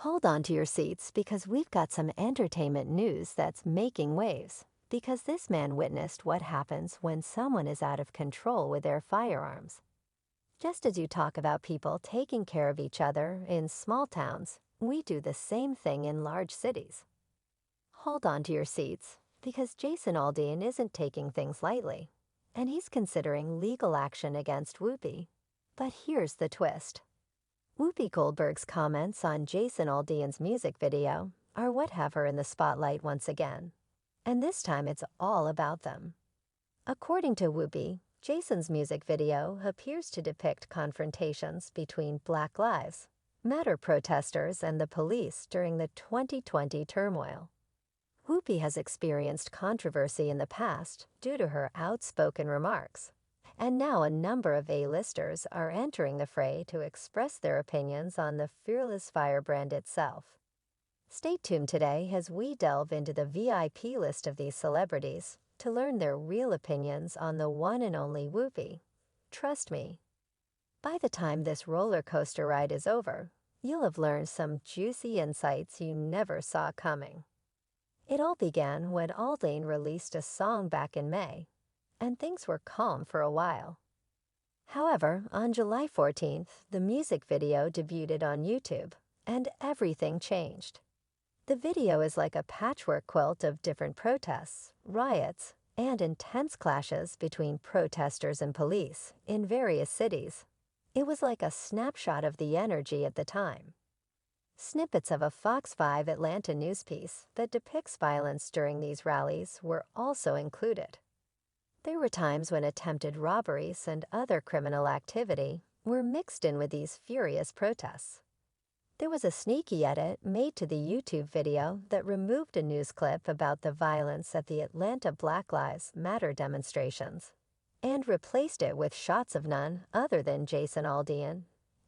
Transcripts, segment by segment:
Hold on to your seats because we've got some entertainment news that's making waves. Because this man witnessed what happens when someone is out of control with their firearms. Just as you talk about people taking care of each other in small towns, we do the same thing in large cities. Hold on to your seats because Jason Aldean isn't taking things lightly, and he's considering legal action against Whoopi. But here's the twist. Whoopi Goldberg's comments on Jason Aldean's music video are what have her in the spotlight once again. And this time it's all about them. According to Whoopi, Jason's music video appears to depict confrontations between Black Lives Matter protesters and the police during the 2020 turmoil. Whoopi has experienced controversy in the past due to her outspoken remarks. And now a number of A-listers are entering the fray to express their opinions on the fearless firebrand itself. Stay tuned today as we delve into the VIP list of these celebrities to learn their real opinions on the one and only Whoopi. Trust me, by the time this roller coaster ride is over, you'll have learned some juicy insights you never saw coming. It all began when Aldean released a song back in May, and things were calm for a while. However, on July 14th, the music video debuted on YouTube, and everything changed. The video is like a patchwork quilt of different protests, riots, and intense clashes between protesters and police in various cities. It was like a snapshot of the energy at the time. Snippets of a Fox 5 Atlanta news piece that depicts violence during these rallies were also included. There were times when attempted robberies and other criminal activity were mixed in with these furious protests. There was a sneaky edit made to the YouTube video that removed a news clip about the violence at the Atlanta Black Lives Matter demonstrations and replaced it with shots of none other than Jason Aldean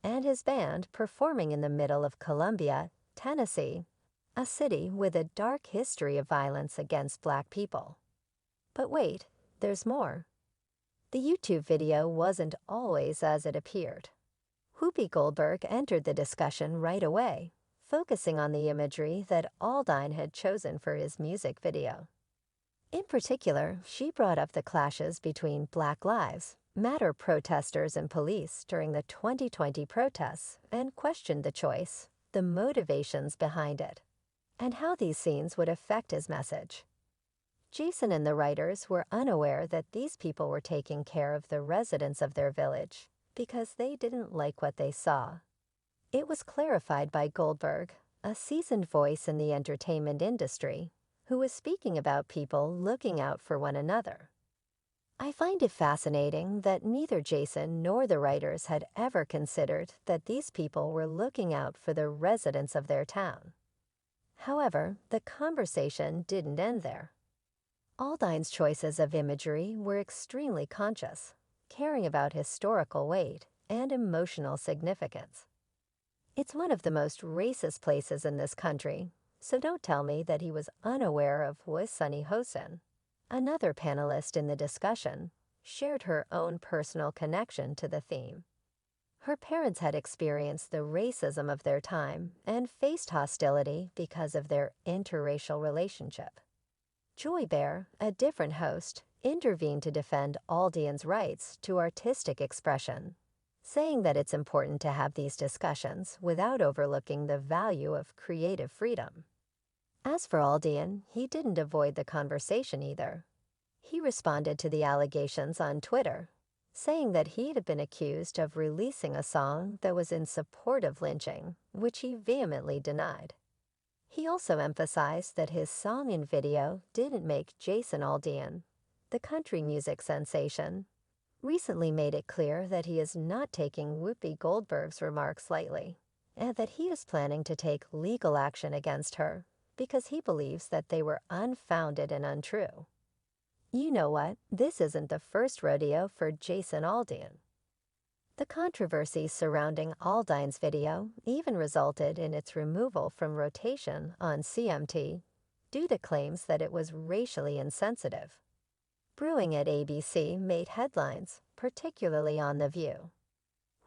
and his band performing in the middle of Columbia, Tennessee, a city with a dark history of violence against Black people. But wait, there's more. The YouTube video wasn't always as it appeared. Whoopi Goldberg entered the discussion right away, focusing on the imagery that Aldean had chosen for his music video. In particular, she brought up the clashes between Black Lives Matter protesters and police during the 2020 protests and questioned the choice, the motivations behind it, and how these scenes would affect his message. Jason and the writers were unaware that these people were taking care of the residents of their village because they didn't like what they saw. It was clarified by Goldberg, a seasoned voice in the entertainment industry, who was speaking about people looking out for one another. I find it fascinating that neither Jason nor the writers had ever considered that these people were looking out for the residents of their town. However, the conversation didn't end there. Aldean's choices of imagery were extremely conscious, caring about historical weight and emotional significance. It's one of the most racist places in this country, so don't tell me that he was unaware of Sunny Hosen. Another panelist in the discussion shared her own personal connection to the theme. Her parents had experienced the racism of their time and faced hostility because of their interracial relationship. Joy Bear, a different host, intervened to defend Aldean's rights to artistic expression, saying that it's important to have these discussions without overlooking the value of creative freedom. As for Aldean, he didn't avoid the conversation either. He responded to the allegations on Twitter, saying that he had been accused of releasing a song that was in support of lynching, which he vehemently denied. He also emphasized that his song and video didn't make Jason Aldean, the country music sensation, recently made it clear that he is not taking Whoopi Goldberg's remarks lightly, and that he is planning to take legal action against her because he believes that they were unfounded and untrue. You know what? This isn't the first rodeo for Jason Aldean. The controversy surrounding Aldean's video even resulted in its removal from rotation on CMT due to claims that it was racially insensitive. Brewing at ABC made headlines, particularly on The View.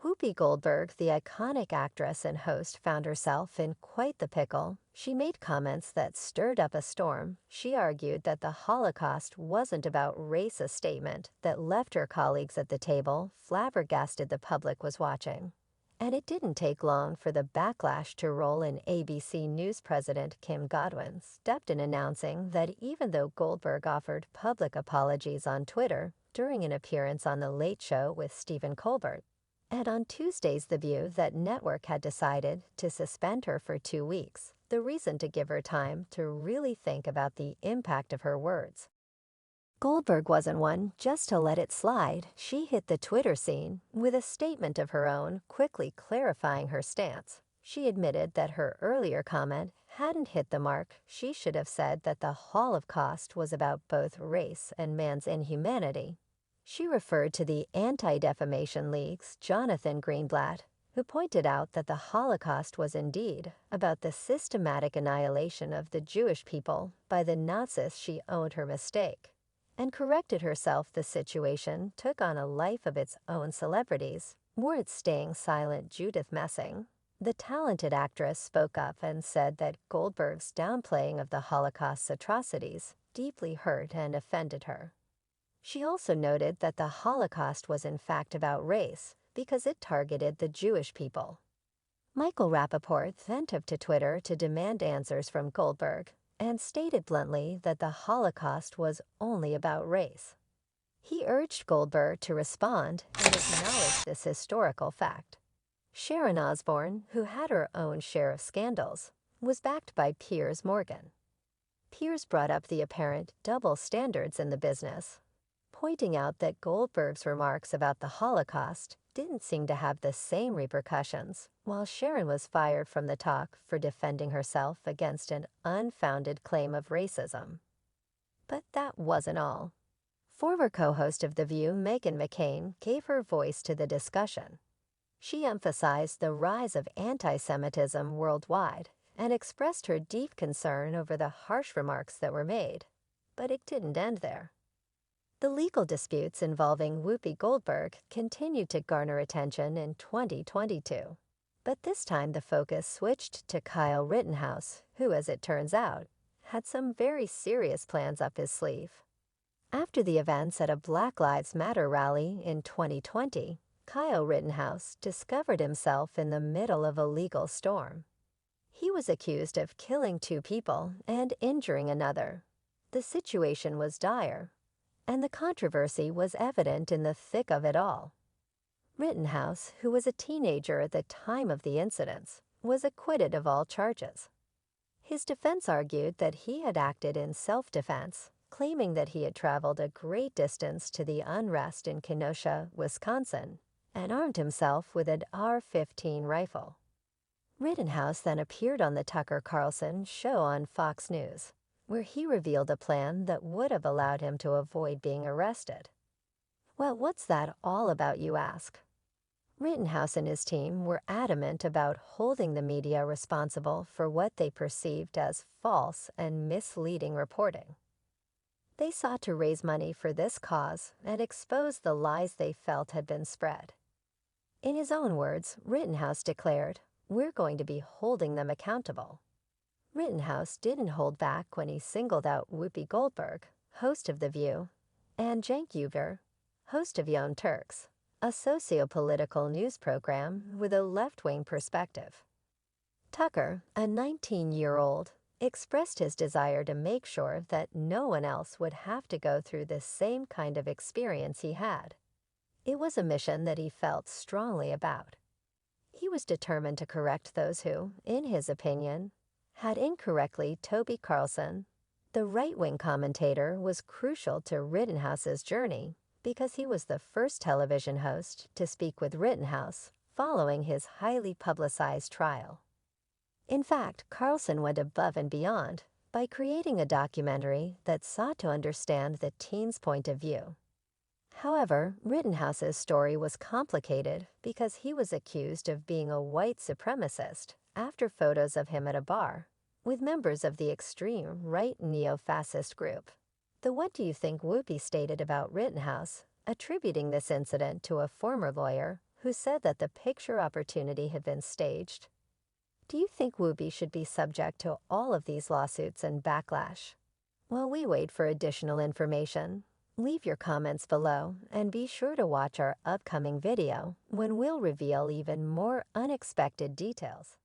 Whoopi Goldberg, the iconic actress and host, found herself in quite the pickle. She made comments that stirred up a storm. She argued that the Holocaust wasn't about race, a statement that left her colleagues at the table flabbergasted. The public was watching. And it didn't take long for the backlash to roll in. ABC News president Kim Godwin stepped in, announcing that even though Goldberg offered public apologies on Twitter during an appearance on The Late Show with Stephen Colbert, and on Tuesday's The View, that network had decided to suspend her for 2 weeks, the reason to give her time to really think about the impact of her words. Goldberg wasn't one just to let it slide. She hit the Twitter scene with a statement of her own, quickly clarifying her stance. She admitted that her earlier comment hadn't hit the mark. She should have said that the Holocaust was about both race and man's inhumanity. She referred to the Anti-Defamation League's Jonathan Greenblatt, who pointed out that the Holocaust was indeed about the systematic annihilation of the Jewish people by the Nazis. She owned her mistake and corrected herself. The situation took on a life of its own. Celebrities weren't staying silent. Judith Messing, the talented actress, spoke up and said that Goldberg's downplaying of the Holocaust's atrocities deeply hurt and offended her. She also noted that the Holocaust was in fact about race because it targeted the Jewish people. Michael Rappaport then took to Twitter to demand answers from Goldberg and stated bluntly that the Holocaust was only about race. He urged Goldberg to respond and acknowledge this historical fact. Sharon Osbourne, who had her own share of scandals, was backed by Piers Morgan. Piers brought up the apparent double standards in the business, pointing out that Goldberg's remarks about the Holocaust didn't seem to have the same repercussions, while Sharon was fired from the talk for defending herself against an unfounded claim of racism. But that wasn't all. Former co-host of The View, Meghan McCain, gave her voice to the discussion. She emphasized the rise of anti-Semitism worldwide and expressed her deep concern over the harsh remarks that were made. But it didn't end there. The legal disputes involving Whoopi Goldberg continued to garner attention in 2022. But this time the focus switched to Kyle Rittenhouse, who, as it turns out, had some very serious plans up his sleeve. After the events at a Black Lives Matter rally in 2020, Kyle Rittenhouse discovered himself in the middle of a legal storm. He was accused of killing 2 people and injuring another. The situation was dire, and the controversy was evident in the thick of it all. Rittenhouse, who was a teenager at the time of the incidents, was acquitted of all charges. His defense argued that he had acted in self-defense, claiming that he had traveled a great distance to the unrest in Kenosha, Wisconsin, and armed himself with an AR-15 rifle. Rittenhouse then appeared on the Tucker Carlson show on Fox News, where he revealed a plan that would have allowed him to avoid being arrested. Well, what's that all about, you ask? Rittenhouse and his team were adamant about holding the media responsible for what they perceived as false and misleading reporting. They sought to raise money for this cause and expose the lies they felt had been spread. In his own words, Rittenhouse declared, "We're going to be holding them accountable." Rittenhouse didn't hold back when he singled out Whoopi Goldberg, host of The View, and Cenk Uygur, host of Young Turks, a socio-political news program with a left-wing perspective. Tucker, a 19-year-old, expressed his desire to make sure that no one else would have to go through the same kind of experience he had. It was a mission that he felt strongly about. He was determined to correct those who, in his opinion, had incorrectly. Toby Carlson, the right-wing commentator, was crucial to Rittenhouse's journey because he was the first television host to speak with Rittenhouse following his highly publicized trial. In fact, Carlson went above and beyond by creating a documentary that sought to understand the teen's point of view. However, Rittenhouse's story was complicated because he was accused of being a white supremacist after photos of him at a bar with members of the extreme right neo-fascist group. The "What do you think" Whoopi stated about Rittenhouse, attributing this incident to a former lawyer who said that the picture opportunity had been staged. Do you think Whoopi should be subject to all of these lawsuits and backlash? While we wait for additional information, leave your comments below and be sure to watch our upcoming video when we'll reveal even more unexpected details.